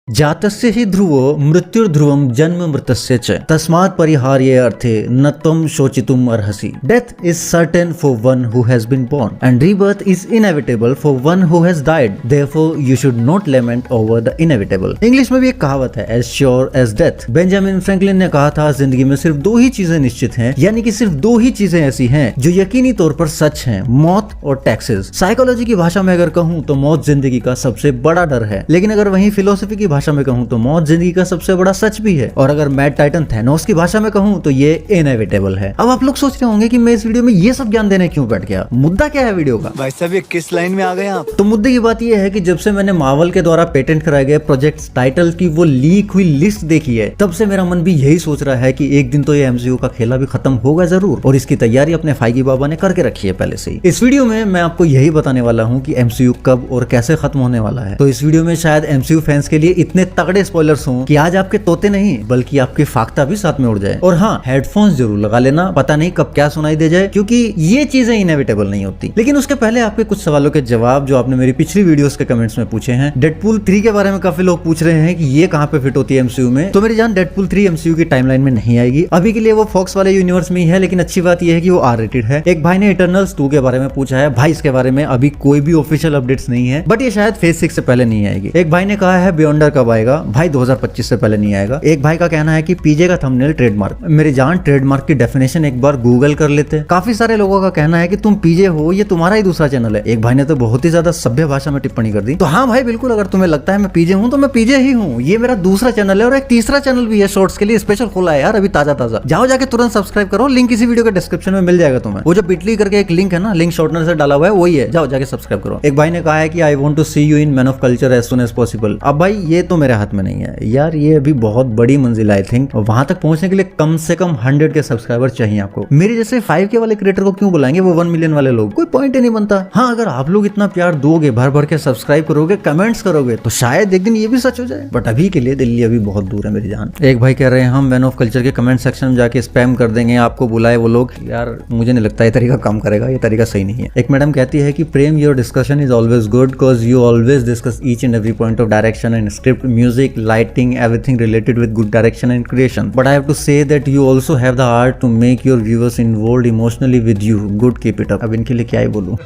जातस्य हि ध्रुवो मृत्युर्ध्रुवम जन्म मृतस्य च तस्मात् परिहार्य अर्थे न त्वं शोचितुम अर्हसि। Death is certain for one who has been born and rebirth is inevitable for one who has died. Therefore you should not lament over the inevitable. English में भी एक कहावत है as sure as death। Benjamin Franklin ने कहा था जिंदगी में सिर्फ दो ही चीजें निश्चित हैं, यानी कि सिर्फ दो ही चीजें ऐसी हैं जो यकीनी तौर पर सच हैं, मौत और टैक्सेस। साइकोलॉजी की भाषा में अगर कहूँ तो मौत जिंदगी का सबसे बड़ा डर है, लेकिन अगर वहीं फिलोसफी की भाषा में कहूँ तो मौत जिंदगी का सबसे बड़ा सच भी है, और अगर मैड टाइटन थैनोस की भाषा में कहूँ तो ये इनएविटेबल है। अब आप लोग सोच रहे होंगे कि मैं इस वीडियो में ये सब ज्ञान देने क्यों बैठ गया, मुद्दा क्या है वीडियो का? भाई साहब ये किस लाइन में आ गए आप? तो मुद्दे की बात यह है कि जब से मैंने मार्वल के द्वारा पेटेंट कराए गए प्रोजेक्ट्स टाइटल की वो लीक हुई लिस्ट देखी है, तब से मेरा मन भी यही सोच रहा है कि एक दिन तो ये एमसीयू का खेला भी खत्म होगा जरूर, और इसकी तैयारी अपने फाइगी बाबा ने करके रखी है पहले से ही। इस वीडियो में मैं आपको यही बताने वाला हूँ कि एमसीयू कब और कैसे खत्म होने वाला है। तो इस वीडियो में शायद एमसीयू फैंस के लिए इतने तगड़े स्पॉयलर्स हों कि आज आपके तोते नहीं बल्कि आपके फाख्ता भी साथ में उड़ जाए। और हाँ, हेडफोन्स जरूर लगा लेना, पता नहीं कब क्या सुनाई दे जाए, क्योंकि ये चीजें इनएविटेबल नहीं होती। लेकिन उसके पहले आपके कुछ सवालों के जवाब जो आपने मेरी पिछली वीडियोस के कमेंट्स में पूछे हैं। डेडपूल 3 के बारे में काफी लोग पूछ रहे हैं कि ये कहाँ पे फिट होती है एमसीयू में। तो मेरी जान, डेडपूल 3 एमसीयू की टाइमलाइन में नहीं आएगी। अभी के लिए वो फॉक्स वाले यूनिवर्स में ही है, लेकिन अच्छी बात यह है कि वो आर रेटेड है। एक भाई ने इटर्नल्स 2 के बारे में पूछा है। भाई इसके बारे में अभी कोई भी ऑफिशियल अपडेट्स नहीं है, बट ये शायद फेज 6 से पहले नहीं आएगी। एक भाई ने कहा है बियॉन्डर कब आएगा? भाई 2025 से पहले नहीं आएगा। एक भाई का कहना है कि पीजे का थंबनेल ट्रेडमार्क। मेरी जान, ट्रेडमार्क की डेफिनेशन एक बार गूगल कर लेते। काफी सारे लोगों का कहना है कि तुम पीजे हो, ये तुम्हारा ही दूसरा चैनल है। एक भाई ने तो बहुत ही ज्यादा सभ्य भाषा में टिप्पणी कर दी। तो हाँ भाई, बिल्कुल, अगर तुम्हें लगता है मैं पीजे हूँ तो मैं पीजे ही हूँ। ये मेरा दूसरा चैनल है, और एक तीसरा चैनल भी है शॉर्ट्स के लिए स्पेशल खोला है यार, अभी ताजा ताजा। जाओ जाके तुरंत सब्सक्राइब करो, लिंक इसी वीडियो के डिस्क्रिप्शन में मिल जाएगा तुम्हें। वो जो बिटली करके एक लिंक है ना, लिंक शॉर्टनर से डाला हुआ है, वही है, जाओ जाके सब्सक्राइब करो। एक भाई ने कहा है कि I want to see you in man of culture as soon as possible. अब भाई ये तो मेरे हाथ में नहीं है यार, ये अभी बहुत बड़ी मंजिल आई थिंक, और वहां तक पहुंचने के लिए कम से कम 100 के सब्सक्राइबर चाहिए आपको। मेरे जैसे 5K वाले क्रिएटर को क्यों बुलाएंगे, वो 1 मिलियन वाले लोग, कोई पॉइंट ही नहीं बनता। हाँ, अगर आप लोग इतना प्यार दोगे, भर भर के सब्सक्राइब करोगे, कमेंट्स करोगे, तो शायद एक दिन ये भी सच हो जाए, बट अभी के लिए दिल्ली अभी बहुत दूर है मेरी जान। एक भाई कह रहे हैं हम मैन ऑफ कल्चर के कमेंट सेक्शन में जाके स्पैम कर देंगे, आपको बुलाए वो लोग। यार मुझे नहीं लगता ये तरीका काम करेगा, ये तरीका सही नहीं है। एक मैडम कहती है कि Prem, your discussion is always good because you always discuss each and every point of direction and script, music, lighting, everything related with good direction and creation, but I have to say that you also have the art to make your viewers involved emotionally with you, good, keep it up. अब इनके लिए क्या ही बोलूं,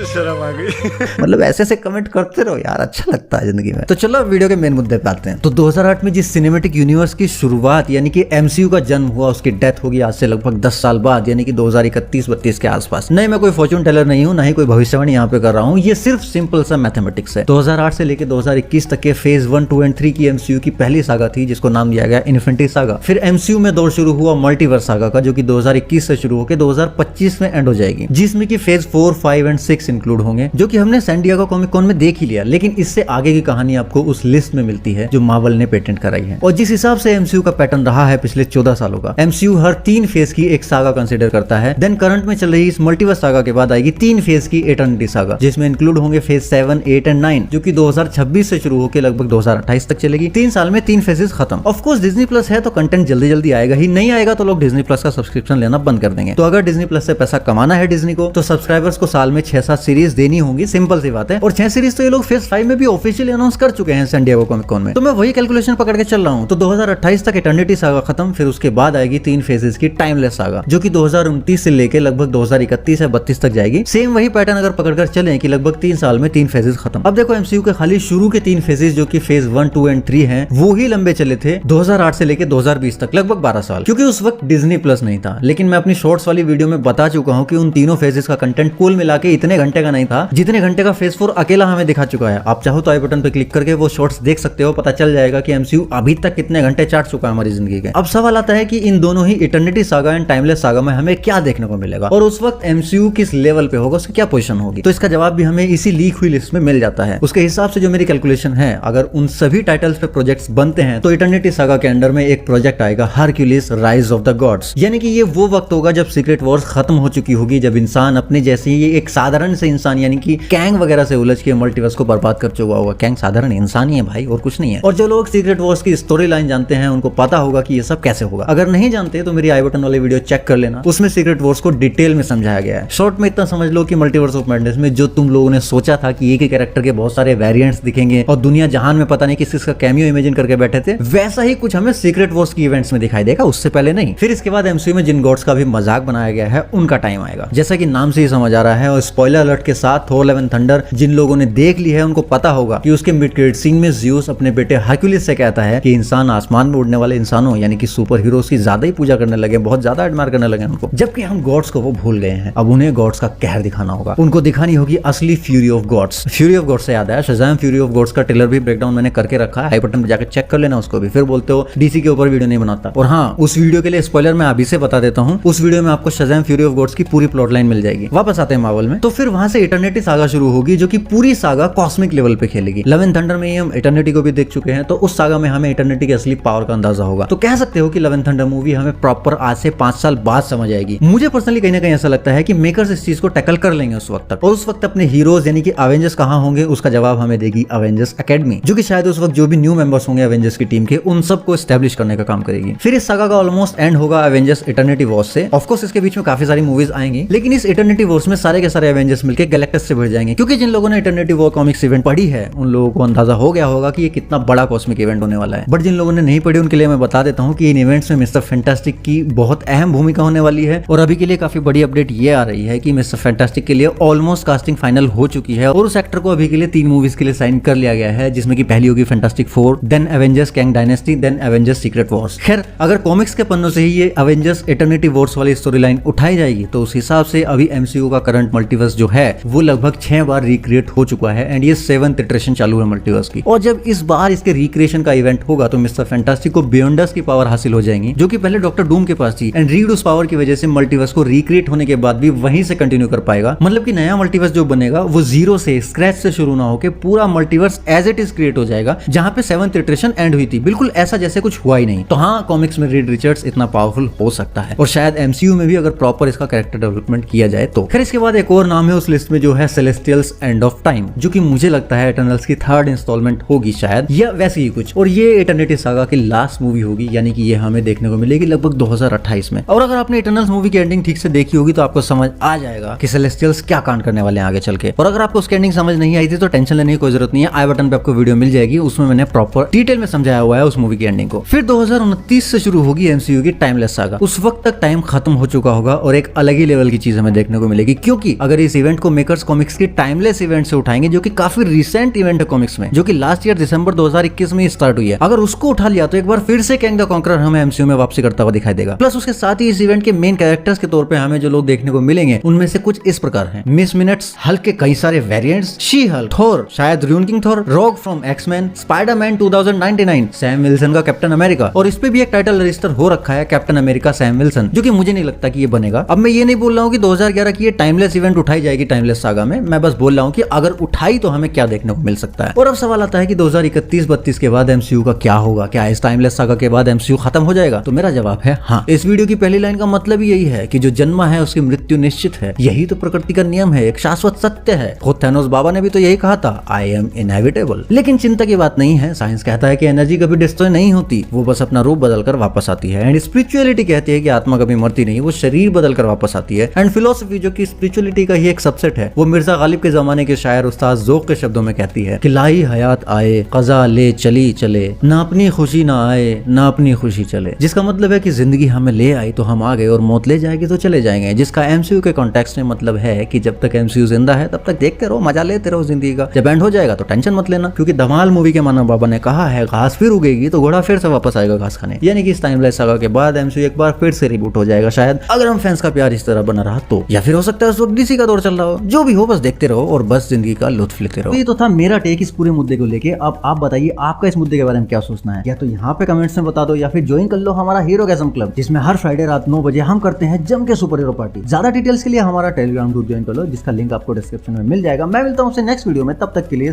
शर्म आ गई। मतलब ऐसे ऐसे कमेंट करते रहो यार, अच्छा लगता है जिंदगी में। तो चलो वीडियो के मेन मुद्दे पे आते हैं। तो 2008 में जिस सिनेमैटिक यूनिवर्स की शुरुआत यानी कि एमसीयू का जन्म हुआ, उसकी डेथ होगी आज से लगभग 10 साल बाद, यानी कि 2031-32 के आसपास। नहीं, मैं कोई फॉर्चून टेलर नहीं हूं, ना ही कोई भविष्यवाणी यहाँ पे कर रहा हूँ, ये सिर्फ सिंपल सा मैथमेटिक्स है। 2008 से लेकर 2021 तक के फेज 1, 2 एंड 3 की एमसीयू की पहली सागा थी, जिसको नाम दिया गया इन्फिनिटी सागा। फिर एमसीयू में दौर शुरू हुआ मल्टीवर्स सागा का, जो कि 2021 से शुरू होकर 2025 में एंड हो जाएगी, जिसमें कि फेज 4, 5 एंड 6 इंक्लूड होंगे, जो कि हमने सैन डिएगो कॉमिक कॉन में देख ही लिया। लेकिन इससे आगे की कहानी आपको उस लिस्ट में मिलती है जो मार्वल ने पेटेंट कराई है। और जिस हिसाब से एमसीयू का पैटर्न रहा है पिछले 14 सालों का, एमसीयू हर 3 फेज की एक सागा कंसीडर करता है। देन करंट में चल रही इस मल्टीवर्स सागा के बाद आएगी 3 फेज की एटर्निटी सागा, जिसमें इंक्लूड होंगे फेज 7, 8 एंड 9, जो कि 2026 से शुरू होकर लगभग 2028 तक चलेगी। 3 साल में 3 फेजेस खत्म। ऑफ कोर्स डिज्नी प्लस है तो कंटेंट जल्दी जल्दी आएगा ही, नहीं आएगा तो लोग डिज्नी प्लस का सब्सक्रिप्शन लेना बंद कर देंगे। तो अगर डिज्नी प्लस से पैसा कमाना है डिज्नी को, तो सब्सक्राइबर्स को साल में 6-7 सीरीज देनी होंगी, सिंपल सी बात है। और 6 सीरीज तो ये लोग फेज 5 में भी ऑफिशियली अनाउंस कर चुके हैं सैन डिएगो कॉमिक कॉन में। तो मैं वही कैलकुलेशन पकड़ के चल रहा हूँ। तो 2028 तक एटर्निटी सागा खत्म, फिर उसके बाद आएगी 3 फेजेस की टाइमलेस सागा, जो कि 2029 से लेकर लगभग 2031 या 32 तक जाएगी। सेम वही पैटर्न अगर पकड़कर चलें कि लगभग 3 साल में 3 फेजेस खत्म। अब देखो, एमसीयू के खाली शुरू के 3 फेजेस जो कि फेज 1, 2 एंड 3 हैं, वो ही लंबे चले थे 2008 से लेकर 2020 तक, लगभग 12 साल, क्योंकि उस वक्त डिज्नी प्लस नहीं था। लेकिन मैं अपनी शॉर्ट्स वाली वीडियो में बता चुका हूँ कि उन तीनों फेजेस का कंटेंट कुल मिला के इतने घंटे का नहीं था जितने घंटे का फेज 4 अकेला हमें दिखा चुका है। आप चाहो तो आई बटन पे क्लिक करके वो शॉर्ट्स देख सकते हो, पता चल जाएगा कि एमसीयू अभी तक कितने घंटे चाट चुका है हमारी जिंदगी के। अब सवाल आता है कि इन दोनों ही eternity saga and timeless saga में हमें क्या देखने को मिलेगा, और उस वक्त एमसीयू किस लेवल पे होगा, उसकी क्या पोजीशन होगी। तो इसका जवाब भी हमें इसी लीक हुई लिस्ट में मिल जाता है। उसके हिसाब से जो मेरी कैलकुलेशन है, अगर उन सभी टाइटल्स पे प्रोजेक्ट्स बनते हैं, तो इटर्निटी सागा के अंडर में एक प्रोजेक्ट आएगा Hercules rise of the gods, यानी कि ये वो वक्त होगा जब सीक्रेट वॉर्स खत्म हो चुकी होगी, जब इंसान अपने जैसे ही एक साधारण से इंसान यानी कि कैंग वगैरह से उलझ के मल्टीवर्स को बर्बाद कर चुका होगा। कैंग साधारण इंसान ही है भाई, और कुछ नहीं है। और जो लोग सीक्रेट वॉर्स की स्टोरी लाइन जानते हैं, उनको पता होगा कि ये सब कैसे होगा। अगर नहीं जानते तो मेरी आई बटन वाले वीडियो चेक कर लेना, उसमें सीक्रेट वॉर्स को डिटेल में समझाया गया है। शॉर्ट में इतना समझ लो कि मल्टीवर्स ऑफ मैडनेस में जो तुम लोगों ने सोचा था कि एक ही कैरेक्टर के बहुत सारे वेरिएंट्स दिखेंगे और दुनिया जहां ध्यान में पता नहीं किस किसका कैमियो इमेजिन करके बैठे थे, वैसा ही कुछ हमें सीक्रेट वॉर्स की इवेंट्स में दिखाई देगा, उससे पहले नहीं। फिर इसके बाद एमसीयू में जिन गॉड्स का भी मजाक बनाया गया है उनका टाइम आएगा, जैसा कि नाम से ही समझ आ रहा है। और स्पॉइलर अलर्ट के साथ थोर लव एंड थंडर जिन लोगों ने देख ली है उनको पता होगा कि उसके मिड क्रेडिट सीन में ज़्यूस अपने बेटे हरक्यूलिस से कहता है कि इंसान आसमान में उड़ने वाले इंसानों यानी कि सुपर हीरोज की ज्यादा ही पूजा करने लगे, बहुत ज्यादा एडमायर करने लगे उनको, जबकि हम गॉड्स को वो भूल गए हैं। अब उन्हें गॉड्स का कहर दिखाना होगा, उनको दिखानी होगी असली Fury of Gods. Fury of Gods से याद आया, शज़ाम फ्यूरी ऑफ गॉड्स का ट्रेलर भी ब्रेकडाउन मैंने करके रखा है, आई बटन पे जाकर चेक कर लेना उसको भी। फिर बोलते हो डीसी के ऊपर वीडियो नहीं बनाता, और हाँ उस वीडियो के लिए स्पॉइलर मैं अभी से बता देता हूँ, उस वीडियो में आपको शज़ाम फ्यूरी ऑफ गॉड्स की पूरी प्लॉट लाइन मिल जाएगी। वापस आते हैं मार्वल में, तो फिर वहां से इटर्निटी सागा शुरू होगी, जो कि पूरी सागा कॉस्मिक लेवल पे खेलेगी। लव एंड थंडर में ही हम इटर्निटी को भी देख चुके हैं, तो उस सागा में हमें इटर्निटी की असली पावर का अंदाजा होगा। तो कह सकते हो कि लव एंड थंडर मूवी हमें प्रॉपर आज से 5 साल बाद समझ आएगी। मुझे पर्सनली कहीं ना कहीं ऐसा लगता है कि मेकर्स इस चीज को टैकल कर लेंगे उस वक्त तक, और उस वक्त अपने हीरोज यानी कि अवेंजर्स कहां होंगे उसका जवाब हमें देगी अवेंजर्स एकेडमी, जो कि शायद उस वक्त जो भी न्यू मेंबर्स होंगे अवेंजर्स की टीम के उन सबको एस्टैब्लिश करने का काम करेगी। फिर इस सागा का ऑलमोस्ट एंड होगा अवेंजर्स इटर्निटी वॉर्स से। ऑफ कोर्स इसके बीच में काफी सारी मूवीज आएंगी, लेकिन इस इटर्निटी वॉर्स में सारे के सारे एवेंजर्स मिलकर गैलेक्टस से भिड़ जाएंगे, क्योंकि जिन लोगों ने इटर्निटी वॉर कॉमिक्स इवेंट पढ़ी है उन लोगों को अंदाजा हो गया होगा कि ये कितना बड़ा कॉस्मिक इवेंट होने वाला है। बट जिन लोगों ने नहीं पढ़ी उनके लिए मैं बता देता हूँ कि इन इवेंट्स में मिस्टर फैंटास्टिक की बहुत अहम भूमिका होने वाली है, और अभी के लिए काफी बड़ी अपडेट ये आ रही है कि मिस्टर फैंटास्टिक के लिए ऑलमोस्ट कास्टिंग फाइनल हो चुकी है, और उस एक्टर को अभी के लिए 3 मूवीज के लिए साइन कर लिया गया है, जिसमें की पहली होगी Fantastic 4, then Avengers Kang Dynasty, then Avengers Secret Wars. खैर अगर कॉमिक्स के पन्नों से ही ये एवेंजर्स इटर्निटी वॉर्स वाली स्टोरी लाइन उठाई जाएगी तो उस हिसाब से अभी एमसीयू का करंट मल्टीवर्स जो है वो लगभग 6 बार रिक्रिएट हो चुका है, एंड ये 7th इटरेशन चालू है मल्टीवर्स की। और जब इस बार इसके रिक्रिएशन का इवेंट होगा तो मिस्टर फैंटास्टिक को बियॉन्डर्स की पावर हासिल हो जाएंगी, जो कि पहले डॉक्टर डूम के पास थी, एंड रीड उस पावर की वजह से मल्टीवर्स को रिक्रिएट होने के बाद भी वहीं से कंटिन्यू कर पाएगा। मतलब कि नया मल्टीवर्स जो बनेगा वो जीरो से स्क्रैच से शुरू ना होकर पूरा multiverse as it is create हो जाएगा, जहां पे 7th इटरेशन एंड हुई थी, बिल्कुल ऐसा जैसे कुछ हुआ ही नहीं। तो हाँ, कॉमिक्स में रीड रिचर्ड्स इतना पावरफुल हो सकता है, और शायद एमसीयू में भी अगर प्रॉपर इसका कैरेक्टर डेवलपमेंट किया जाए तो। फिर इसके बाद एक और नाम है उस लिस्ट में जो है सेलेस्टियल्स एंड ऑफ टाइम, जो कि मुझे लगता है इटर्नल्स की 3rd इंस्टॉलमेंट होगी शायद, या वैसे ही कुछ, और ये इटर्निटी सागा की लास्ट मूवी होगी, यानी कि ये हमें देखने को मिलेगी लगभग 2028 में। और अगर आपने इटर्नल्स मूवी की एंडिंग ठीक से देखी होगी तो आपको समझ आ जाएगा कि सेलेस्टियल्स क्या कांड करने वाले हैं आगे चल के। और अगर आपको उसकी एंडिंग समझ नहीं आई थी तो टेंशन लेने की कोई जरूरत नहीं है, आई बटन पे आपको वीडियो मिल जाएगी, उसमें मैंने प्रॉपर डिटेल में समझाया हुआ है उस मूवी की एंडिंग को। फिर 2029 से शुरू होगी एमसीयू की टाइमलेस सागा। उस वक्त तक टाइम खत्म हो चुका होगा और एक अलग ही लेवल की चीज हमें देखने को मिलेगी, क्योंकि अगर इस इवेंट को मेकर्स कॉमिक्स की टाइमलेस इवेंट से उठाएंगे, जो कि काफी रिसेंट इवेंट है कॉमिक्स में, जो कि लास्ट ईयर दिसंबर 2021 में स्टार्ट हुई है, अगर उसको उठा लिया तो एक बार फिर से कैंग द कॉन्करर हमें एमसीयू में वापसी करता हुआ दिखाई देगा। प्लस उसके साथ ही इस इवेंट के मेन कैरेक्टर्स के तौर पे हमें जो लोग देखने को मिलेंगे उनमें से कुछ इस प्रकार हैं: मिस मिनट्स, हल्क के कई सारे वेरिएंट्स, शी हल्क, थोर, शायद Rune King Thor, Rogue from X Men, Spider Man 2099, Sam Wilson का कैप्टन अमेरिका, और इस पे भी एक टाइटल रजिस्टर हो रखा है कैप्टन अमेरिका सैम विल्सन, जो कि मुझे नहीं लगता कि ये बनेगा। अब मैं ये नहीं बोल रहा हूँ कि 2011 की ये टाइमलेस इवेंट उठाई जाएगी टाइमलेस सागा में, मैं बस बोल रहा हूँ कि अगर उठाई तो हमें क्या देखने को मिल सकता है। और अब सवाल आता है कि 2031-32 के बाद एमसीयू का क्या होगा, क्या इस टाइमलेस सागा के बाद एमसीयू खत्म हो जाएगा? तो मेरा जवाब है हाँ। इस वीडियो की पहली लाइन का मतलब ही यही है कि जो जन्मा है उसकी मृत्यु निश्चित है, यही तो प्रकृति का नियम है, एक शाश्वत सत्य है। खुद थैनोस बाबा ने भी तो यही कहा था, आई एम इनएविटेबल। लेकिन चिंता की बात नहीं है, साइंस कहता है कि एनर्जी कभी डिस्ट्रॉय नहीं होती, वो बस अपना रूप बदलकर वापस आती है। एंड स्पिरिचुअलिटी कहती है कि आत्मा कभी मरती नहीं, वो शरीर बदलकर वापस आती है। एंड फिलोसफी जो कि स्पिरिचुअलिटी का ही एक सबसेट है, वो मिर्जा गालिब के जमाने के शायर उस्ताद ज़ौक़ के शब्दों में कहती है कि लाई हयात आए क़ज़ा ले चली चले, ना अपनी खुशी ना आए ना अपनी खुशी चले। जिसका मतलब है कि जिंदगी हमें ले आई तो हम आ गए, और मौत ले जाएगी तो चले जाएंगे। जिसका एमसीयू के कॉन्टेक्स्ट में मतलब है कि जब तक एमसीयू जिंदा है तब तक देखते रहो, मजा लेते रहो जिंदगी का। जब एंड हो जाएगा तो टेंशन मत लेना, क्योंकि धमाल मूवी के मानव बाबा ने कहा है घास फिर उगेगी तो घोड़ा फिर से वापस आएगा घास खाने। यानी कि इस टाइमलेस सागा के बाद एमसीयू एक बार फिर से रिबूट हो जाएगा शायद, अगर हम फैंस का प्यार इस तरह बना रहा तो, या फिर हो सकता है उस वक्त डीसी का दौर चल रहा हो। जो भी हो बस देखते रहो और बस जिंदगी का लुत्फ लेते रहो। ये तो था मेरा टेक इस पूरे मुद्दे को लेके। अब आप बताइए आपका इस मुद्दे के बारे में क्या सोचना है, या तो यहाँ पे कमेंट्स में बता दो, या फिर ज्वाइन कर लो हमारा हीरोगैज़म क्लब, जिसमें हर फ्राइडे रात 9 बजे हम करते हैं जम के सुपर हीरो पार्टी। ज्यादा डिटेल्स के लिए हमारा टेलीग्राम ग्रुप ज्वाइन कर लो, जिसका लिंक आपको डिस्क्रिप्शन में मिल जाएगा। मैं मिलता हूँ आपसे नेक्स्ट वीडियो में, तब तक के लिए